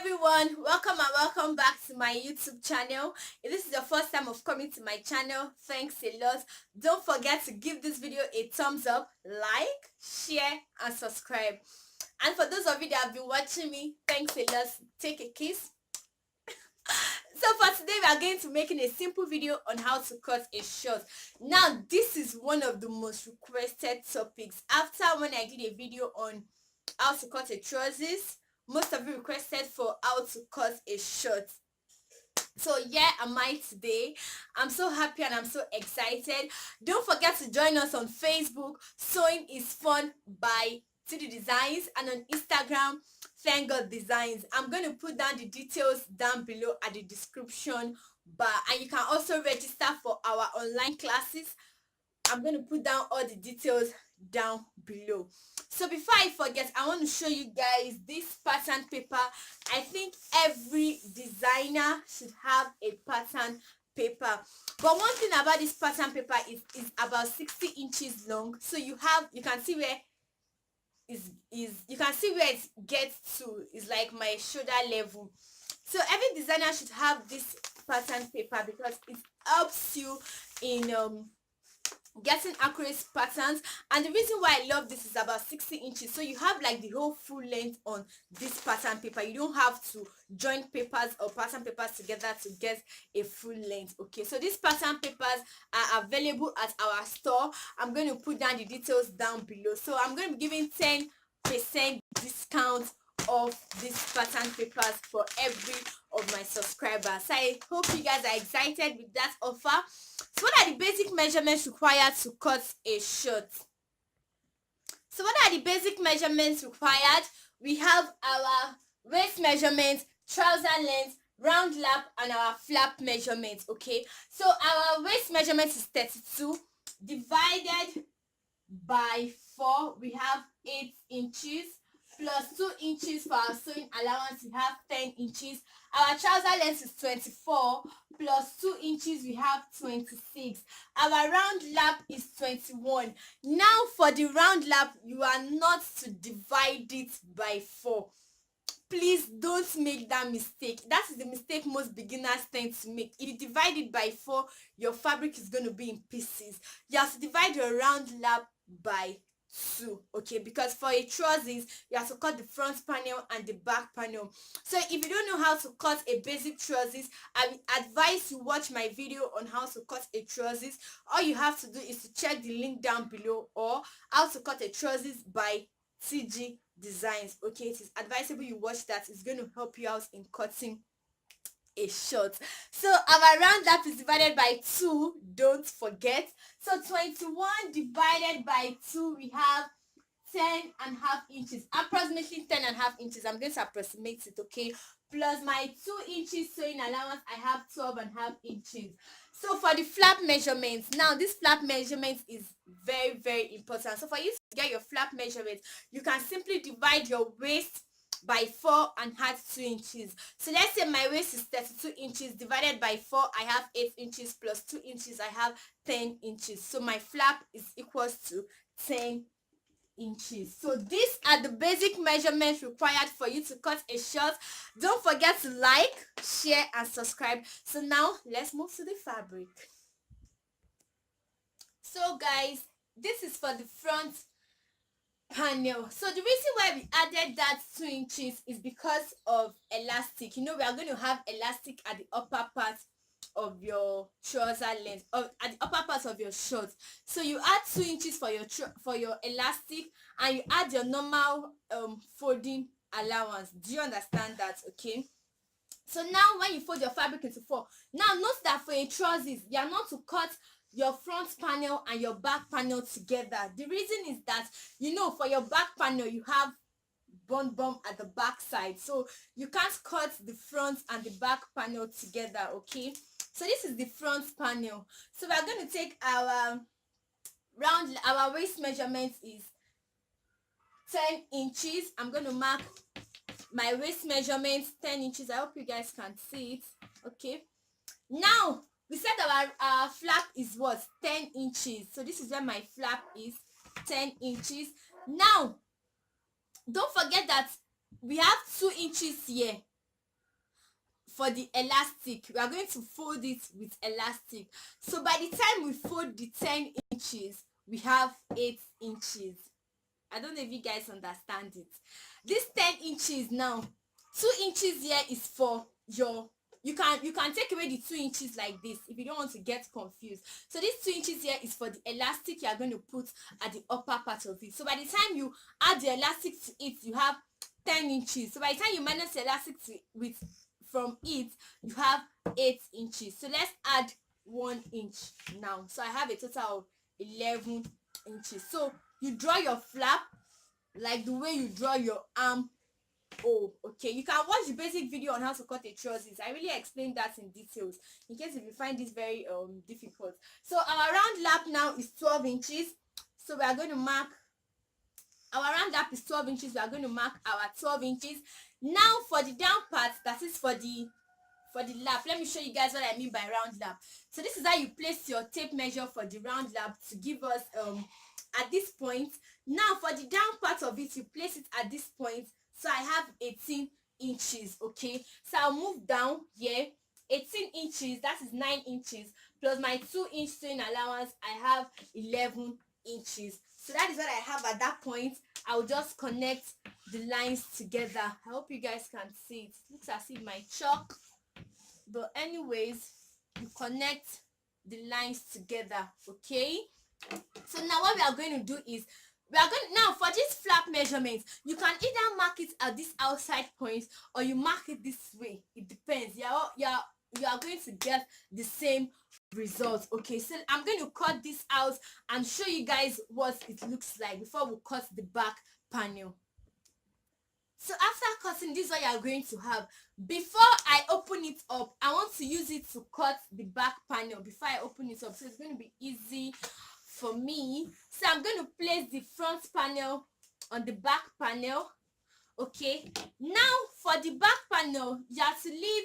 everyone, welcome and welcome back to my YouTube channel. If this is your first time of coming to my channel, thanks a lot. Don't forget to give this video a thumbs up, like, share and subscribe. And for those of you that have been watching me, thanks a lot. Take a kiss. So for today we are going to making a simple video on how to cut a short. Now this is one of the most requested topics. After when I did a video on how to cut a trousers, most of you requested for how to cut a short. So here am I today. I'm so happy and I'm so excited. Don't forget to join us on Facebook, Sewing is Fun by TD Designs, and on Instagram, Thank God Designs. I'm going to put down the details down below at the description bar, and you can also register for our online classes. I'm going to put down all the details down below. So before I forget, I want to show you guys this pattern paper. I think every designer should have a pattern paper, but one thing about this pattern paper is about 60 inches long. So you can see where you can see where it gets to. Is like my shoulder level. So every designer should have this pattern paper because it helps you in getting accurate patterns. And the reason why I love this is about 60 inches, so you have like the whole full length on this pattern paper. You don't have to join papers or pattern papers together to get a full length. Okay, so these pattern papers are available at our store. I'm going to put down the details down below. So I'm going to be giving 10% discount of these pattern papers for every of my subscribers. So I hope you guys are excited with that offer. So what are the basic measurements required to cut a short? So what are the basic measurements required? We have our waist measurement, trouser length, round lap, and our flap measurements. Okay, so our waist measurement is 32 divided by 4. We have 8 inches plus 2 inches for our sewing allowance. We have 10 inches. Our trouser length is 24 plus 2 inches. We have 26. Our round lap is 21. Now for the round lap, you are not to divide it by 4. Please don't make that mistake. That is the mistake most beginners tend to make. If you divide it by 4, your fabric is going to be in pieces. You have to divide your round lap by 2. Okay, because for a trousers you have to cut the front panel and the back panel. So if you don't know how to cut a basic trousers, I will advise you watch my video on how to cut a trousers. All you have to do is to check the link down below, or how to cut a trousers by TG Designs. Okay, it is advisable you watch that. It's going to help you out in cutting a short. So our round lap is divided by 2, don't forget. So 21 divided by 2, we have 10.5 inches, approximately 10.5 inches. I'm going to approximate it, okay, plus my 2 inches sewing allowance. I have 12.5 inches. So for the flap measurements, now this flap measurement is very important. So for you to get your flap measurement, you can simply divide your waist by 4 and add 2 inches. So let's say my waist is 32 inches divided by 4. I have 8 inches plus 2 inches. I have 10 inches. So my flap is equals to 10 inches. So these are the basic measurements required for you to cut a short. Don't forget to like, share and subscribe. So now let's move to the fabric. So guys, this is for the front panel. So the reason why we added that 2 inches is because of elastic. You know, we are going to have elastic at the upper part of your trouser length, at the upper part of your shorts. So you add 2 inches for your elastic, and you add your normal folding allowance. Do you understand that? Okay, so now when you fold your fabric into 4, now note that for a trousers, you are not to cut your front panel and your back panel together. The reason is that, you know, for your back panel you have bump at the back side, so you can't cut the front and the back panel together. Okay, so this is the front panel. So we are going to take our waist measurement is 10 inches. I'm going to mark my waist measurement 10 inches. I hope you guys can see it. Okay, now we said our flap is what, 10 inches. So this is where my flap is, 10 inches. Now don't forget that we have 2 inches here. for the elastic, we are going to fold it with elastic. So by the time we fold the 10 inches, we have 8 inches. I don't know if you guys understand it. This 10 inches now, 2 inches here is for your, you can take away the 2 inches like this if you don't want to get confused. So this 2 inches here is for the elastic you are going to put at the upper part of it. So by the time you add the elastic to it, you have 10 inches. So by the time you minus the elastic from it, you have 8 inches. So let's add 1 inch now. So I have a total of 11 inches. So you draw your flap like the way you draw your arm. Oh, okay, you can watch the basic video on how to cut a trousers. I really explained that in details in case if you find this very difficult. So our round lap now is 12 inches. So we are going to mark our round lap is 12 inches. We are going to mark our 12 inches. Now for the down part, that is for the lap, let me show you guys what I mean by round lap. So this is how you place your tape measure for the round lap to give us at this point. Now for the down part of it, you place it at this point. So I have 18 inches. Okay, so I'll move down here. 18 inches, that is 9 inches plus my 2-inch sewing allowance. I have 11 inches. So that is what I have at that point. I'll just connect the lines together. I hope you guys can see it. It looks as if my chalk, but anyways, you connect the lines together. Okay, so now what we are going to do is we are going now for this flap measurement, you can either mark it at this outside point or you mark it this way. It depends. You are going to get the same result. Okay, so I'm going to cut this out and show you guys what it looks like before we cut the back panel. So after cutting, this is what you are going to have. Before I open it up, I want to use it to cut the back panel before I open it up, so it's going to be easy for me. So I'm going to place the front panel on the back panel. Okay, now for the back panel, you have to leave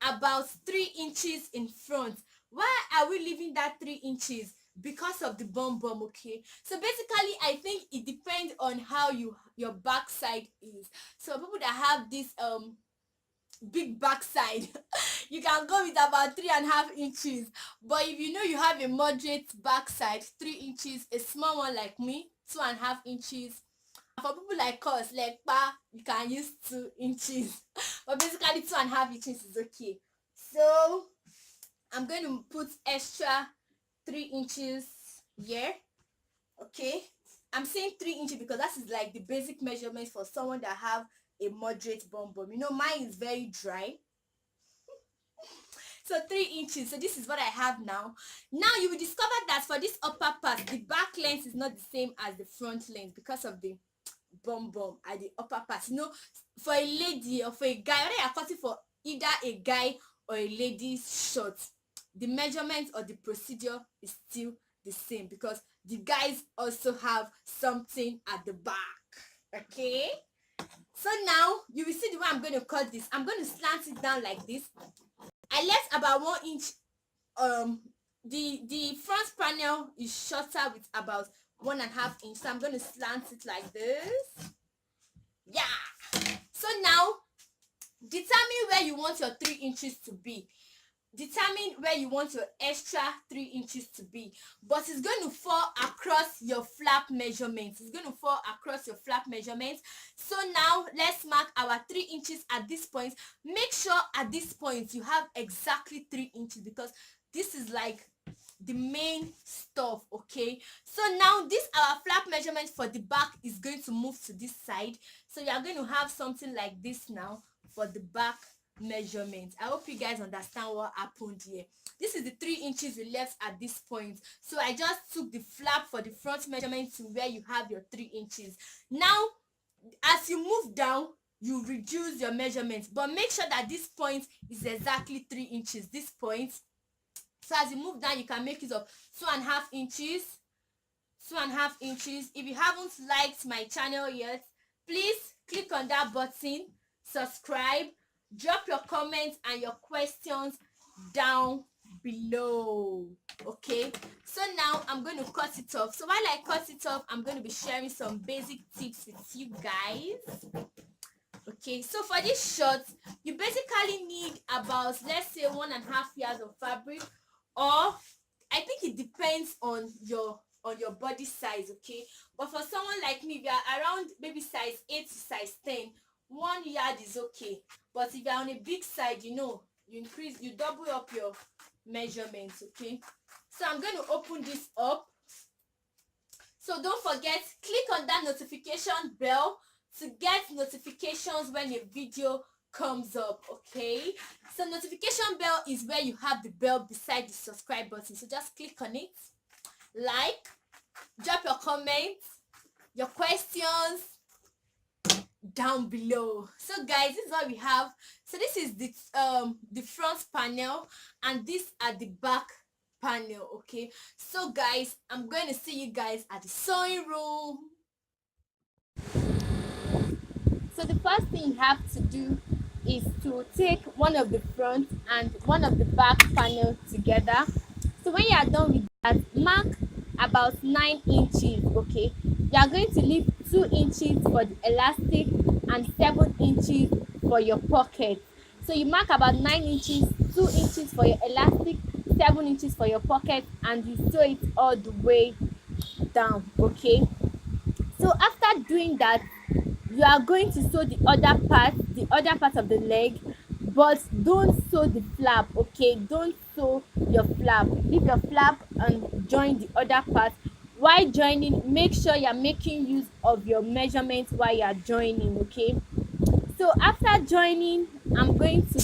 about 3 inches in front. Why are we leaving that 3 inches? Because of the bum. Okay, so basically I think it depends on how your backside is. So people that have this big backside, you can go with about 3.5 inches. But if you know you have a moderate backside, 3 inches, a small one like me, 2.5 inches. For people like us, like you can use 2 inches. But basically 2.5 inches is okay. So I'm going to put extra 3 inches here. Okay, I'm saying 3 inches because that is like the basic measurement for someone that have a moderate bum. You know, mine is very dry. So 3 inches. So this is what I have now. Now you will discover that for this upper part, the back length is not the same as the front length because of the bum at the upper part. You know, for a lady or for a guy, whether you are cutting for either a guy or a lady's short, the measurement or the procedure is still the same because the guys also have something at the back. Okay, so now you will see the way I'm going to cut this. I'm going to slant it down like this. I left about 1 inch. The front panel is shorter with about 1.5 inch, so I'm going to slant it like this. Yeah, so now determine where you want your 3 inches to be. Determine where you want your extra 3 inches to be, but it's going to fall across your flap measurements. It's going to fall across your flap measurements. So now let's mark our 3 inches at this point. Make sure at this point you have exactly 3 inches because this is like the main stuff. Okay, so now this our flap measurement for the back is going to move to this side, so you are going to have something like this now for the back measurement. I hope you guys understand what happened here. This is the 3 inches we left at this point, so I just took the flap for the front measurement to where you have your 3 inches. Now as you move down, you reduce your measurements, but make sure that this point is exactly 3 inches, this point. So as you move down, you can make use of 2.5 inches. 2.5 inches. If you haven't liked my channel yet, please click on that button, subscribe, drop your comments and your questions down below. Okay, so now I'm going to cut it off. So while I cut it off, I'm going to be sharing some basic tips with you guys. Okay, so for this short, you basically need about, let's say, 1.5 yards of fabric, or I think it depends on your body size. Okay, but for someone like me, if you are around maybe size 8 to size 10, 1 yard is okay. But if you're on a big side, you double up your measurements. Okay, so I'm going to open this up. So don't forget, click on that notification bell to get notifications when a video comes up. Okay, so notification bell is where you have the bell beside the subscribe button, so just click on it, like, drop your comments, your questions down below. So guys, this is what we have. So this is the front panel, and these are the back panel. Okay, so guys, I'm going to see you guys at the sewing room. So the first thing you have to do is to take one of the front and one of the back panel together. So when you are done with that, mark about 9 inches. Okay, you are going to leave 2 inches for the elastic and 7 inches for your pocket. So you mark about 9 inches, 2 inches for your elastic, 7 inches for your pocket, and you sew it all the way down. Okay, so after doing that, you are going to sew the other part of the leg, but don't sew the flap. Okay, don't sew your flap, leave your flap and join the other part. While joining, make sure you're making use of your measurements while you're joining. Okay, so after joining, I'm going to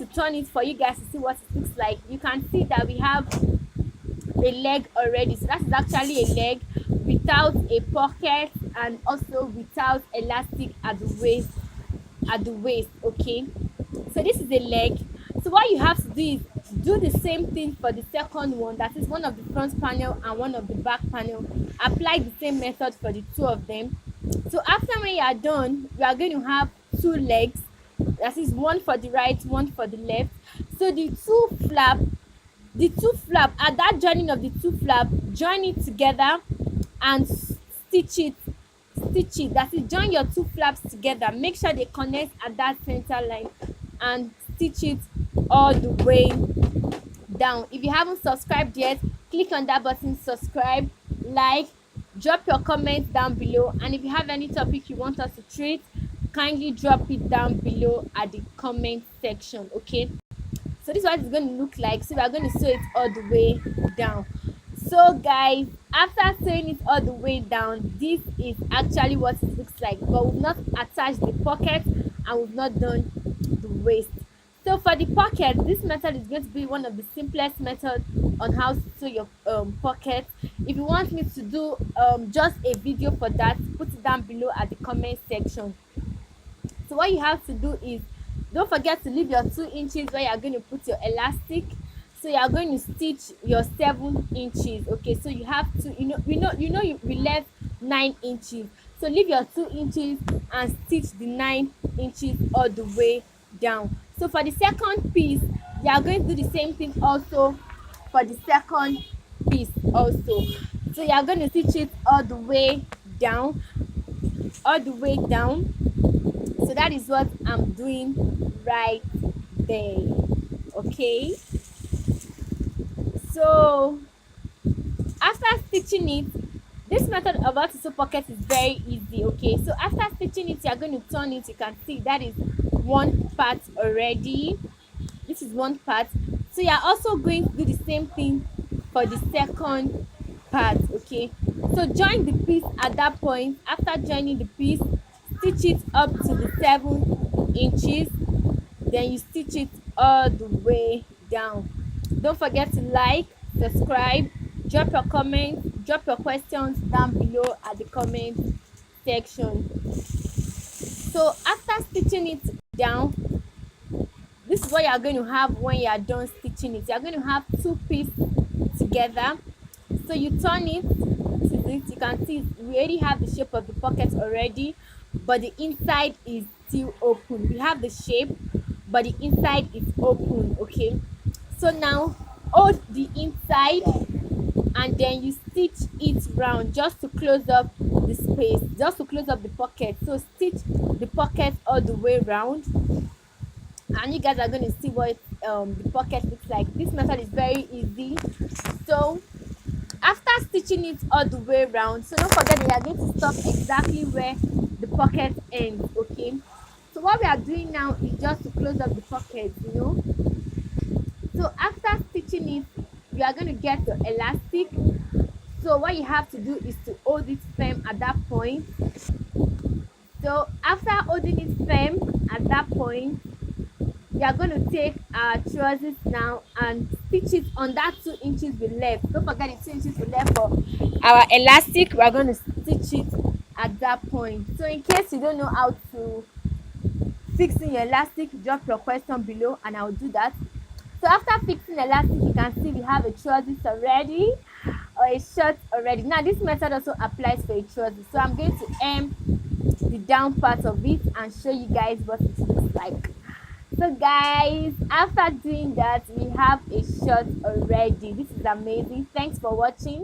turn it for you guys to see what it looks like. You can see that we have a leg already. So that is actually a leg without a pocket and also without elastic at the waist. Okay, so this is a leg. So what you have to do is do the same thing for the second one, that is one of the front panel and one of the back panel. Apply the same method for the two of them. So after when you are done, you are going to have 2 legs, that is one for the right, one for the left. So the two flap at that joining of the two flap, join it together and stitch it. That is, join your two flaps together, make sure they connect at that center line, and stitch it all the way down. If you haven't subscribed yet, click on that button, subscribe, like, drop your comments down below, and if you have any topic you want us to treat, kindly drop it down below at the comment section. Okay, so this is what it's going to look like. So we are going to sew it all the way down. So guys, after sewing it all the way down, this is actually what it looks like, but we've not attached the pocket and we've not done the waist. So for the pocket, this method is going to be one of the simplest methods on how to sew your pocket. If you want me to do just a video for that, put it down below at the comment section. So what you have to do is, don't forget to leave your 2 inches where you are going to put your elastic. So you are going to stitch your 7 inches. Okay, so you have to, we left 9 inches. So leave your 2 inches and stitch the 9 inches all the way down. So for the second piece, you are going to do the same thing also for the second piece also. So you are going to stitch it all the way down. So that is what I'm doing right there. Okay, so after stitching it, this method of how to sew pocket is very easy. Okay, so after stitching it, you are going to turn it. You can see that is one part already. This is one part. So you are also going to do the same thing for the second part. Okay, so join the piece at that point. After joining the piece, stitch it up to the 7 inches, then you stitch it all the way down. Don't forget to like, subscribe, drop your comments, drop your questions down below at the comment section. So after stitching it down, this is what you are going to have when you are done stitching it. You are going to have 2 pieces together. So you turn it to this. You can see we already have the shape of the pocket already, but the inside is still open. We have the shape, but the inside is open. Okay, so now hold the inside and then you stitch it round just to close up the space, just to close up the pocket. So stitch the pocket all the way around, and you guys are going to see what the pocket looks like. This method is very easy. So after stitching it all the way around, so don't forget that you are going to stop exactly where the pocket ends. Okay, so what we are doing now is just to close up the pocket, you know. So after stitching it, you are going to get your elastic. So what you have to do is to hold it firm at that point. So after holding it firm at that point, we are going to take our trousers now and stitch it on that 2 inches we left. Don't forget the 2 inches we left for our elastic. We are going to stitch it at that point. So in case you don't know how to fixing your elastic, drop your question below and I'll do that. So after fixing the elastic, you can see we have a trousers already, or a shirt already. Now this method also applies for a trousers. So I'm going to hem the down part of it and show you guys what it looks like. So guys, after doing that, we have a shirt already. This is amazing. Thanks for watching.